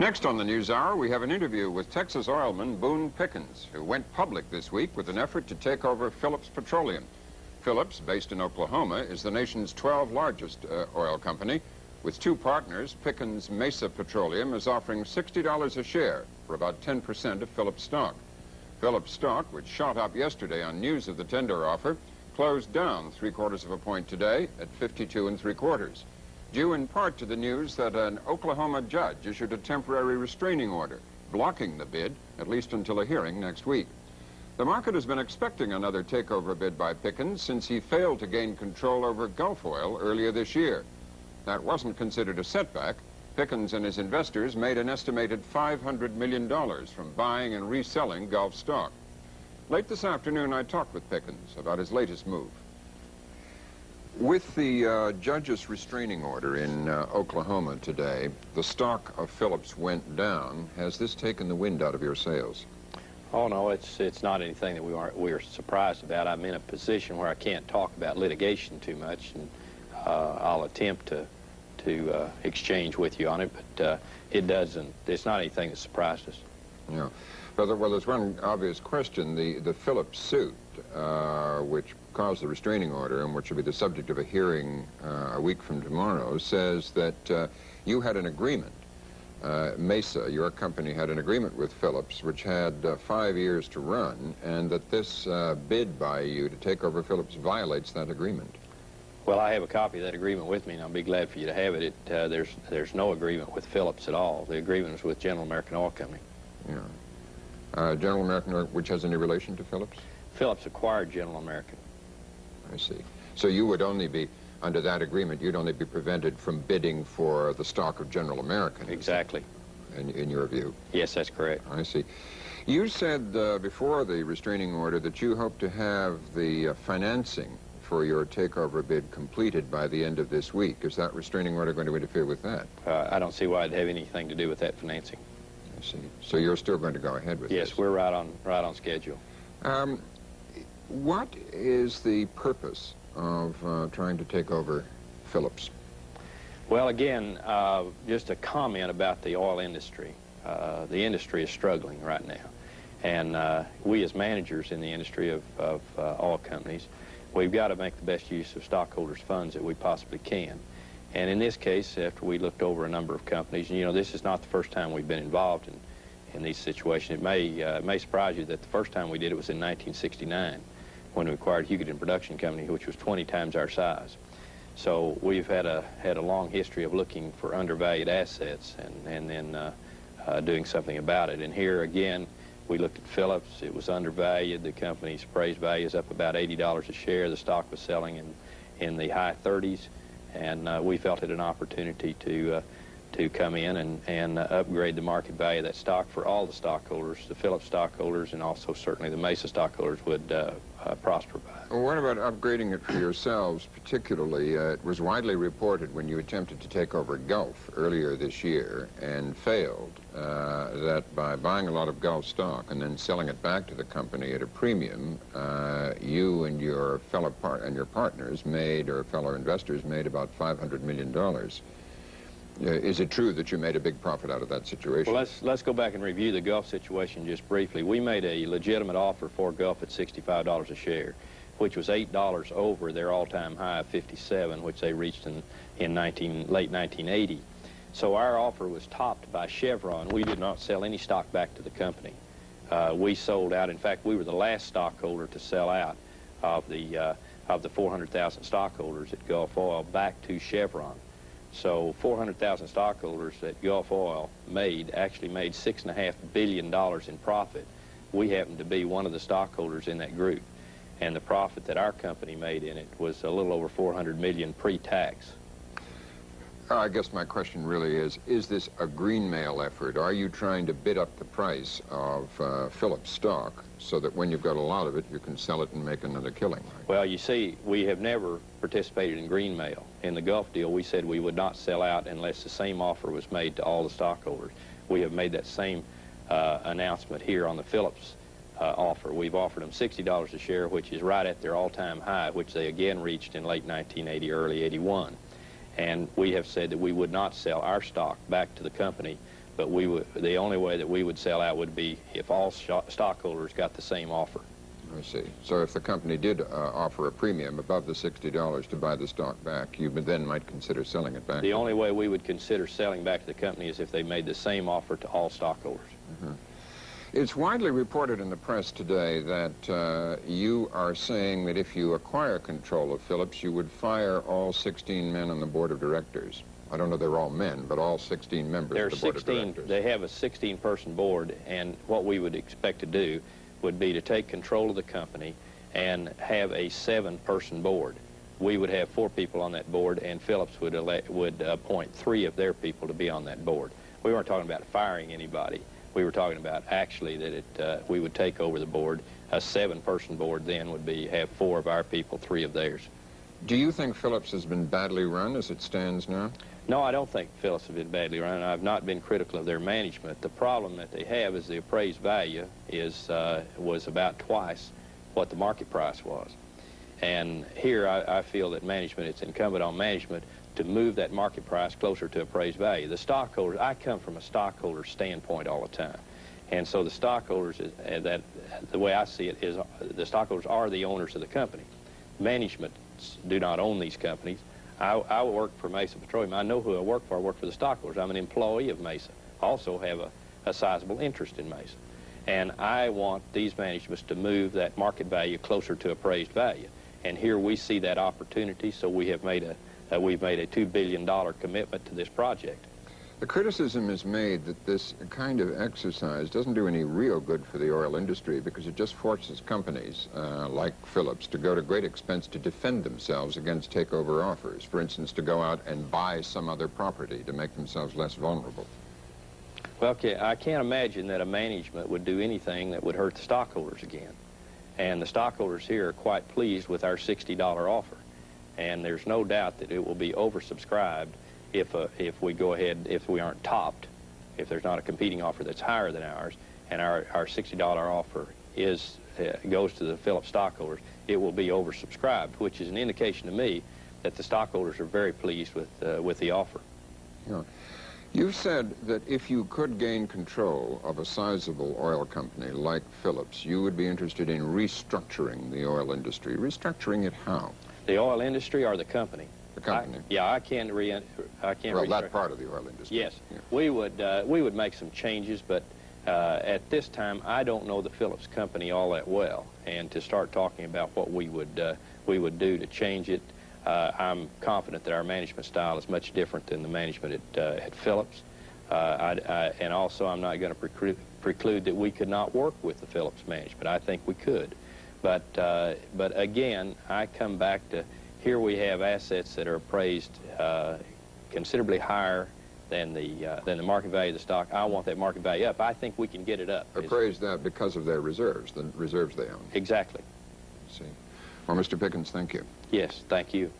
Next on the News Hour, we have an interview with Texas oilman Boone Pickens, who went public this week with an effort to take over Phillips Petroleum. Phillips, based in Oklahoma, is the nation's 12th largest oil company. With two partners, Pickens Mesa Petroleum is offering $60 a share for about 10% of Phillips stock. Phillips stock, which shot up yesterday on news of the tender offer, closed down 3/4 of a point today at 52 3/4, due in part to the news that an Oklahoma judge issued a temporary restraining order blocking the bid, at least until a hearing next week. The market has been expecting another takeover bid by Pickens since he failed to gain control over Gulf Oil earlier this year. That wasn't considered a setback. Pickens and his investors made an estimated $500 million from buying and reselling Gulf stock. Late this afternoon, I talked with Pickens about his latest move. With the judge's restraining order in Oklahoma today, the stock of Phillips went down. Has this taken the wind out of your sails? Oh, no, it's not anything that we are surprised about. I'm in a position where I can't talk about litigation too much, and I'll attempt to exchange with you on it, but it's not anything that surprised us. Yeah. Well, there's one obvious question. The Phillips suit, which caused the restraining order and which will be the subject of a hearing a week from tomorrow, says that you had an agreement. Mesa, your company, had an agreement with Phillips which had 5 years to run, and that this bid by you to take over Phillips violates that agreement. Well, I have a copy of that agreement with me, and I'll be glad for you to have it. There's no agreement with Phillips at all. The agreement is with General American Oil Company. Yeah. General American Oil, which has any relation to Phillips? Phillips acquired General American. I see. So you would only be, under that agreement, you'd only be prevented from bidding for the stock of General American. Exactly. In your view? Yes, that's correct. I see. You said before the restraining order that you hope to have the financing for your takeover bid completed by the end of this week. Is that restraining order going to interfere with that? I don't see why it'd have anything to do with that financing. I see. So you're still going to go ahead with this? Yes, we're right on schedule. What is the purpose of trying to take over Phillips? Well, again, just a comment about the oil industry. The industry is struggling right now. And we as managers in the industry of oil companies, we've got to make the best use of stockholders' funds that we possibly can. And in this case, after we looked over a number of companies, and you know, this is not the first time we've been involved in these situations. It may surprise you that the first time we did it was in 1969 when we acquired Hugoton Production Company, which was 20 times our size. So we've had a long history of looking for undervalued assets and then doing something about it. And here again, we looked at Phillips. It was undervalued. The company's appraised value is up about $80 a share. The stock was selling in the high 30s, and we felt it an opportunity to come in and upgrade the market value of that stock for all the stockholders, the Phillips stockholders, and also certainly the Mesa stockholders would prosper by it. Well, what about upgrading it for yourselves particularly? It was widely reported when you attempted to take over Gulf earlier this year and failed, that by buying a lot of Gulf stock and then selling it back to the company at a premium, you and your partners made, or fellow investors made, about $500 million. Is it true that you made a big profit out of that situation? Well, let's go back and review the Gulf situation just briefly. We made a legitimate offer for Gulf at $65 a share, which was $8 over their all-time high of 57, which they reached in late 1980. So our offer was topped by Chevron. We did not sell any stock back to the company. We sold out. In fact, we were the last stockholder to sell out of the 400,000 stockholders at Gulf Oil back to Chevron. So 400,000 stockholders at Gulf Oil actually made $6.5 billion in profit. We happened to be one of the stockholders in that group. And the profit that our company made in it was a little over $400 million pre-tax. I guess my question really is this a greenmail effort? Are you trying to bid up the price of Phillips stock so that when you've got a lot of it, you can sell it and make another killing? Well, you see, we have never participated in greenmail. In the Gulf deal, we said we would not sell out unless the same offer was made to all the stockholders. We have made that same announcement here on the Phillips offer. We've offered them $60 a share, which is right at their all-time high, which they again reached in late 1980, early 81. And we have said that we would not sell our stock back to the company But the only way that we would sell out would be if all stockholders got the same offer. I see. So if the company did offer a premium above the $60 to buy the stock back, you then might consider selling it back? The only way we would consider selling back to the company is if they made the same offer to all stockholders. Mm-hmm. It's widely reported in the press today that you are saying that if you acquire control of Phillips, you would fire all 16 men on the board of directors. I don't know they're all men, but all 16 members of the board of directors. They have a 16-person board, and what we would expect to do would be to take control of the company and have a 7-person board. We would have 4 people on that board, and Phillips would appoint 3 of their people to be on that board. We weren't talking about firing anybody. We were talking about actually that we would take over the board. A 7-person board then would have 4 of our people, 3 of theirs. Do you think Phillips has been badly run as it stands now? No, I don't think Phillips has been badly run. I've not been critical of their management. The problem that they have is the appraised value was about twice what the market price was. And here I feel that management, it's incumbent on management to move that market price closer to appraised value. The stockholders, I come from a stockholder standpoint all the time. And so the stockholders, the way I see it is the stockholders are the owners of the company. Management do not own these companies. I work for Mesa Petroleum. I know who I work for. I work for the stockholders. I'm an employee of Mesa. I also have a sizable interest in Mesa. And I want these managements to move that market value closer to appraised value. And here we see that opportunity, so we have made we've made a $2 billion commitment to this project. The criticism is made that this kind of exercise doesn't do any real good for the oil industry because it just forces companies like Phillips to go to great expense to defend themselves against takeover offers. For instance, to go out and buy some other property to make themselves less vulnerable. Well, I can't imagine that a management would do anything that would hurt the stockholders again. And the stockholders here are quite pleased with our $60 offer. And there's no doubt that it will be oversubscribed if we go ahead, if we aren't topped, if there's not a competing offer that's higher than ours, and our $60 offer goes to the Phillips stockholders, it will be oversubscribed, which is an indication to me that the stockholders are very pleased with the offer. Yeah. You've said that if you could gain control of a sizable oil company like Phillips, you would be interested in restructuring the oil industry. Restructuring it how? The oil industry or the company? The company. I can't Well, that part of the oil industry. Yes. Yeah. We would make some changes, but at this time, I don't know the Phillips company all that well. And to start talking about what we would do to change it, I'm confident that our management style is much different than the management at Phillips. And also, I'm not going to preclude that we could not work with the Phillips management. I think we could. But again, I come back to here we have assets that are appraised considerably higher than the market value of the stock. I want that market value up. I think we can get it up. Appraised that because of their reserves, the reserves they own. Exactly. I see. Well, Mr. Pickens, thank you. Yes, thank you.